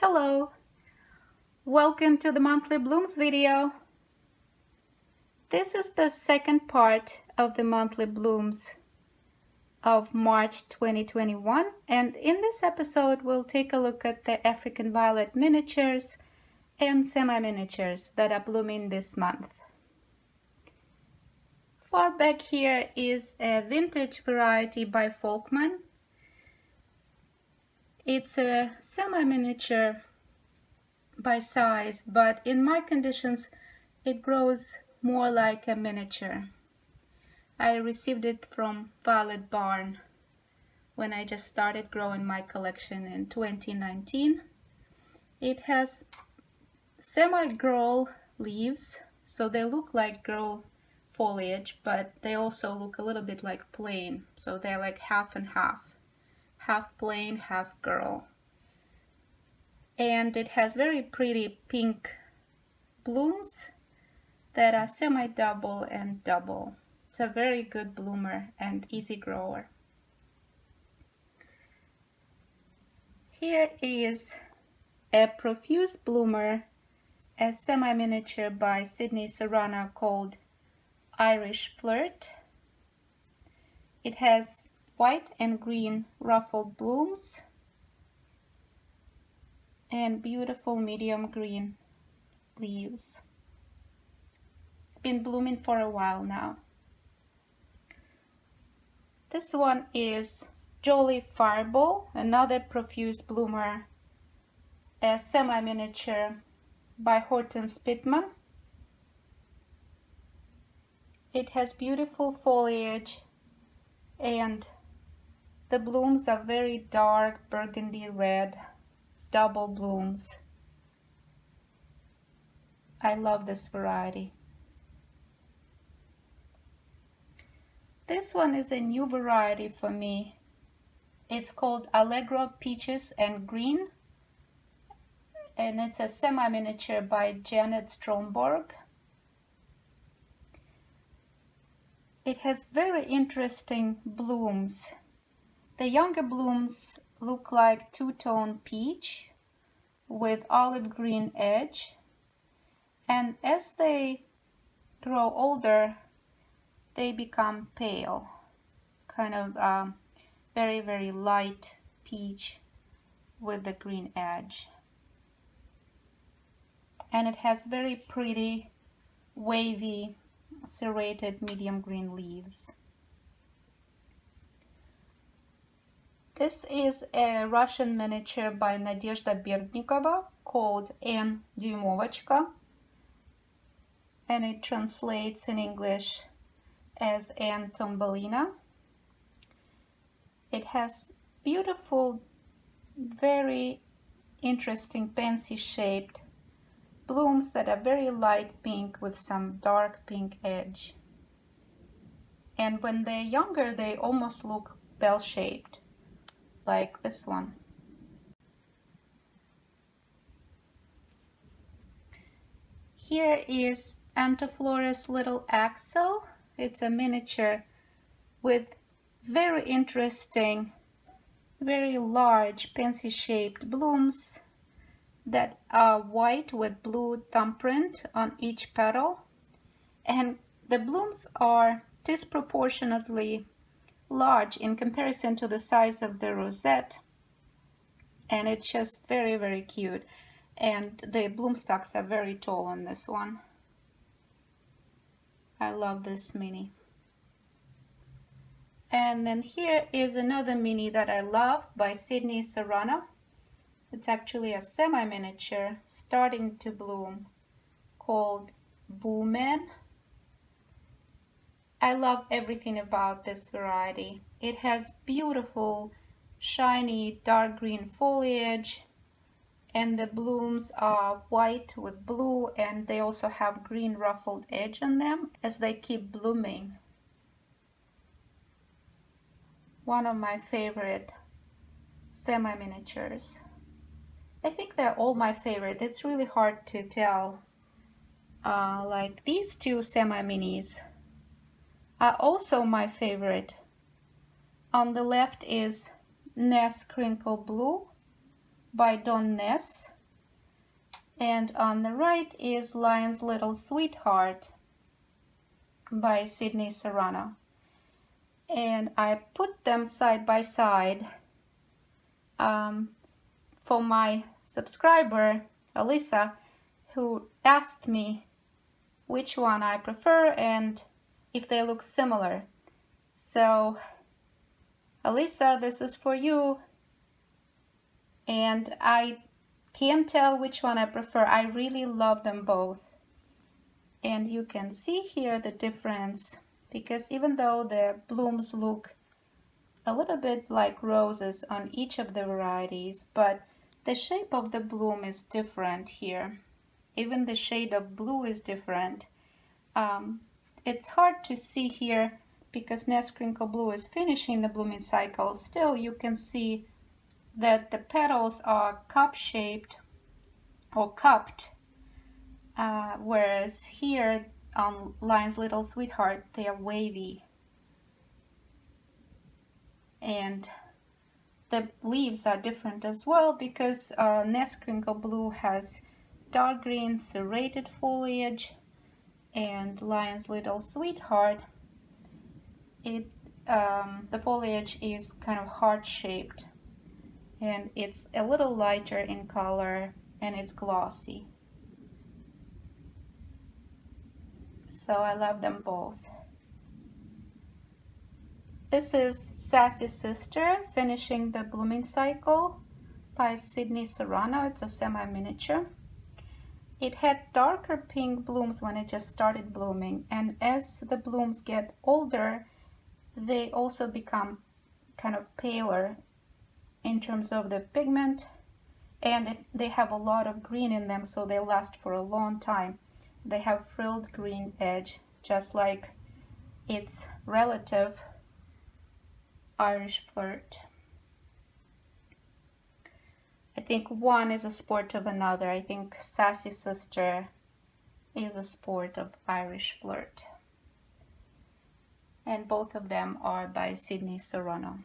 Hello, welcome to the monthly blooms video. This is the second part of the monthly blooms of March 2021, and in this episode we'll take a look at the African violet miniatures and semi-miniatures that are blooming this month. Far back here is a vintage variety by Folkman. It's a semi-miniature by size, but in my conditions it grows more like a miniature. I received it from Violet Barn when I just started growing my collection in 2019. It has semi-girl leaves, so they look like girl foliage, but they also look a little bit like plain, so they're like half and half plain, half girl. And it has very pretty pink blooms that are semi-double and double. It's a very good bloomer and easy grower. Here is a profuse bloomer, a semi-miniature by Sydney Serrano called Irish Flirt. It has white and green ruffled blooms and beautiful medium green leaves. It's been blooming for a while now. This one is Jolie Fireball, another profuse bloomer, a semi-miniature by Hortense Pittman. It has beautiful foliage and the blooms are very dark burgundy red, double blooms. I love this variety. This one is a new variety for me. It's called Allegro Peaches and Green, and it's a semi-miniature by Janet Stromborg. It has very interesting blooms. The younger blooms look like two-tone peach with olive green edge, and as they grow older they become pale, kind of very, very light peach with the green edge. And it has very pretty, wavy, serrated medium green leaves. This is a Russian miniature by Nadezhda Berdnikova called N Dyumovachka, and it translates in English as Anne Tombolina. It has beautiful, very interesting pansy shaped blooms that are very light pink with some dark pink edge. And when they're younger, they almost look bell-shaped, like this one. Here is Antoflora's Little Axel. It's a miniature with very interesting, very large pansy-shaped blooms that are white with blue thumbprint on each petal. And the blooms are disproportionately large in comparison to the size of the rosette. And it's just very, very cute. And the bloom stalks are very tall on this one. I love this mini. And then here is another mini that I love by Sydney Serrano. It's actually a semi-miniature starting to bloom called Boomin. I love everything about this variety. It has beautiful, shiny, dark green foliage, and the blooms are white with blue, and they also have green ruffled edge on them as they keep blooming. One of my favorite semi-miniatures. I think they're all my favorite. It's really hard to tell. Like these two semi-minis are also my favorite. On the left is Ness Crinkle Blue by Ness. And on the right is Lion's Little Sweetheart by Sydney Serrano. And I put them side by side for my subscriber, Alyssa, who asked me which one I prefer and if they look similar. So, Alyssa, this is for you. And I can't tell which one I prefer. I really love them both. And you can see here the difference, because even though the blooms look a little bit like roses on each of the varieties, but the shape of the bloom is different here. Even the shade of blue is different. It's hard to see here because Ness Crinkle Blue is finishing the blooming cycle. Still, you can see that the petals are cup-shaped or cupped, whereas here on Lion's Little Sweetheart, they are wavy. And the leaves are different as well because Ness Crinkle Blue has dark green serrated foliage, and Lion's Little Sweetheart, the foliage is kind of heart-shaped, and it's a little lighter in color and it's glossy. So I love them both. This is Sassy's Sister, finishing the blooming cycle by Sydney Serrano. It's a semi-miniature. It had darker pink blooms when it just started blooming, and as the blooms get older, they also become kind of paler in terms of the pigment, and they have a lot of green in them, so they last for a long time. They have frilled green edge, just like its relative Irish Flirt. I think one is a sport of another. I think Sassy Sister is a sport of Irish Flirt. And both of them are by Sydney Serrano.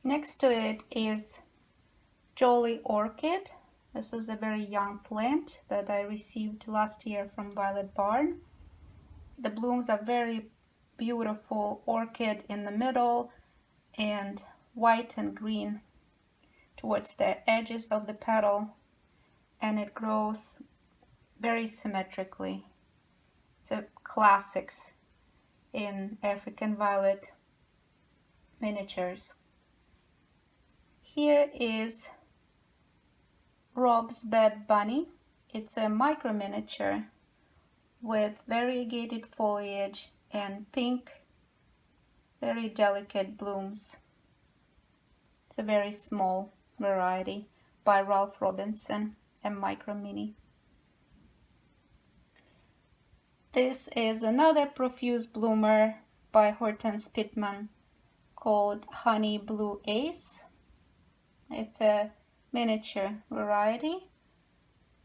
Next to it is Jolie Orchid. This is a very young plant that I received last year from Violet Barn. The blooms are very beautiful orchid in the middle and white and green towards the edges of the petal, and it grows very symmetrically. It's a classics in African violet miniatures. Here is Rob's Bed Bunny. It's a micro miniature with variegated foliage and pink, very delicate blooms. It's a very small variety by Ralph Robinson, a micro mini. This is another profuse bloomer by Hortense Pittman called Honey Blue Ace. It's a miniature variety.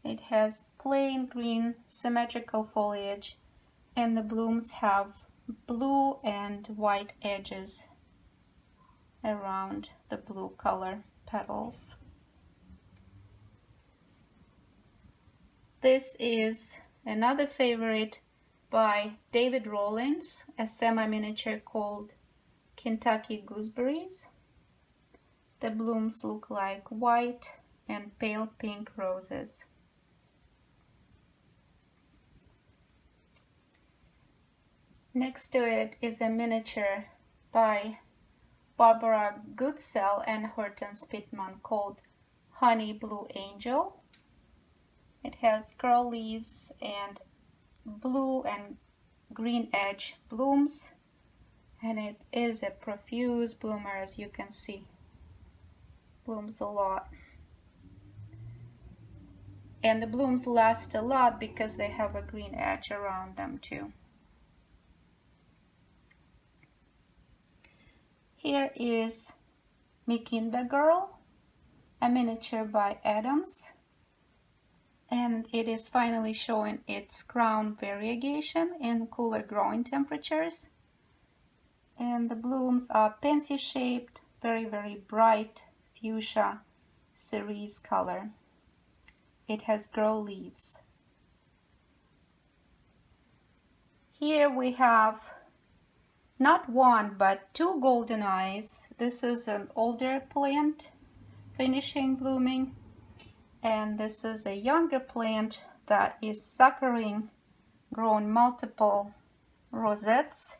It has plain green symmetrical foliage, and the blooms have blue and white edges around the blue color petals. This is another favorite by David Rawlins, a semi-miniature called Kentucky Gooseberries. The blooms look like white and pale pink roses. Next to it is a miniature by Barbara Goodsell and Hortense Pittman called Honey Blue Angel. It has curl leaves and blue and green edge blooms, and it is a profuse bloomer, as you can see. Blooms a lot. And the blooms last a lot because they have a green edge around them too. Here is Mikinda Girl, a miniature by Adams, and it is finally showing its crown variegation in cooler growing temperatures. And the blooms are pencil shaped very, very bright fuchsia cerise color. It has girl leaves. Here we have not one but two golden eyes. This is an older plant finishing blooming, and this is a younger plant that is suckering, grown multiple rosettes,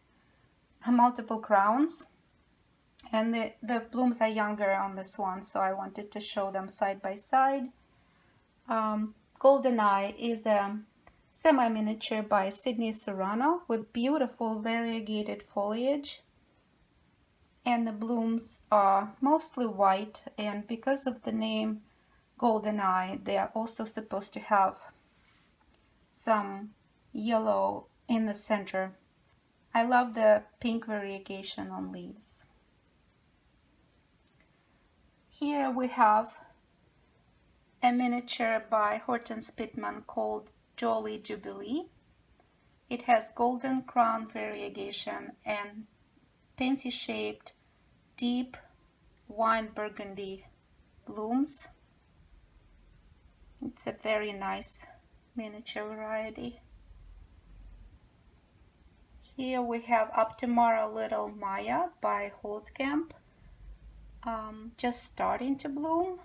multiple crowns, and the blooms are younger on this one, so I wanted to show them side by side. Golden Eye is a semi-miniature by Sydney Serrano with beautiful variegated foliage, and the blooms are mostly white, and because of the name Golden Eye, they are also supposed to have some yellow in the center. I love the pink variegation on leaves. Here we have a miniature by Hortense Pittman called Jolie Jubilee. It has golden crown variegation and pansy shaped deep wine burgundy blooms. It's a very nice miniature variety. Here we have Tamara Little Maya by Holtkamp, just starting to bloom.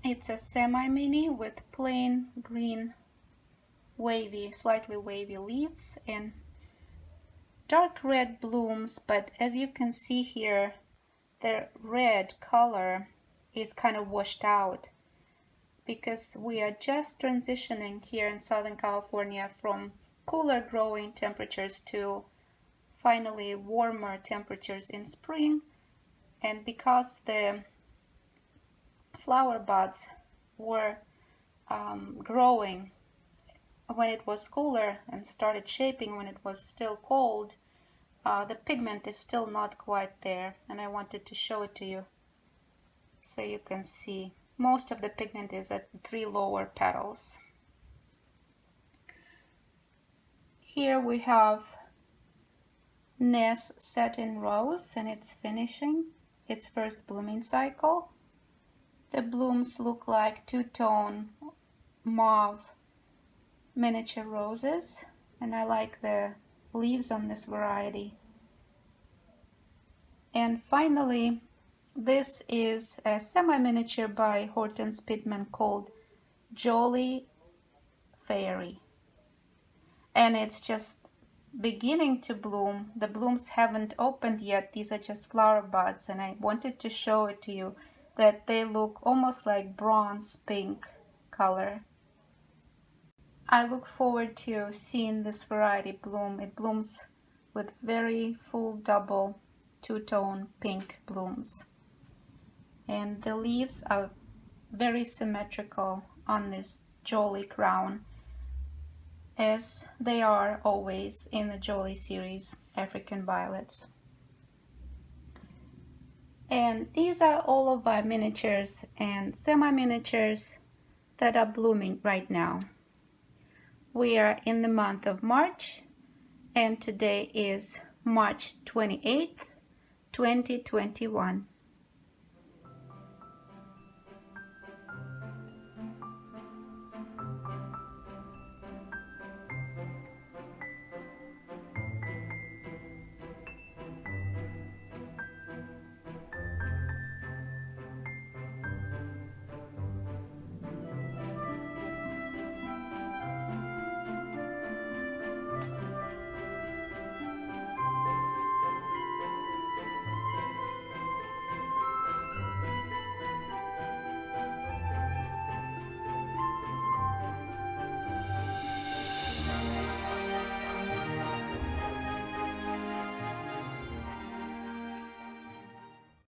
It's a semi-mini with plain green wavy, slightly wavy leaves and dark red blooms, but as you can see here, the red color is kind of washed out because we are just transitioning here in Southern California from cooler growing temperatures to finally warmer temperatures in spring, and because the flower buds were growing when it was cooler and started shaping when it was still cold, the pigment is still not quite there, and I wanted to show it to you so you can see. Most of the pigment is at the three lower petals. Here we have Ness Satin Rose, and it's finishing its first blooming cycle. The blooms look like two-tone mauve miniature roses, and I like the leaves on this variety. And finally, this is a semi-miniature by Hortense Pittman called Jolie Fairy, and it's just beginning to bloom. The blooms haven't opened yet. These are just flower buds, and I wanted to show it to you that they look almost like bronze pink color. I look forward to seeing this variety bloom. It blooms with very full double two-tone pink blooms, and the leaves are very symmetrical on this Jolie crown, as they are always in the Jolie series African violets. And these are all of our miniatures and semi-miniatures that are blooming right now. We are in the month of March, and today is March 28th, 2021.